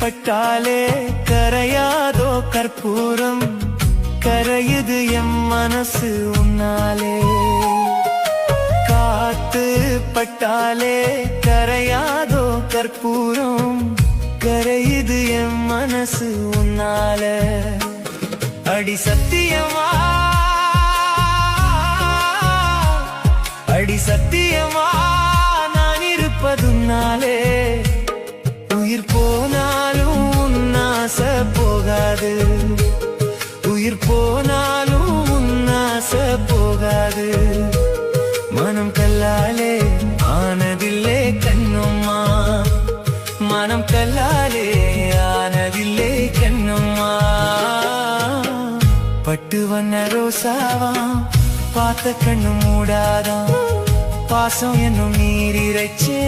பட்டாலே கரையாதோ கற்பூரம், கரையுது எம் மனசு உன்னாலே. காத்து பட்டாலே கரையாதோ கற்பூரம், கரையுது எம் மனசு உன்னால. அடி சத்தியமா, அடி சத்தியமா நான் இருப்பதுன்னாலே. உயிர் போனாலும் உன்னாச போகாது, உயிர் போனாலும் உன்னாச போகாது. மனம் கல்லாலே ஆனதில்லே கண்ணம்மா, மனம் கல்லாலே ஆனதில்லே கண்ணம்மா. பட்டு வண்ண ரோசாவா பார்த்த கண்ணு மூடாதான், பாசம் என்னும் நீரிரைச்சே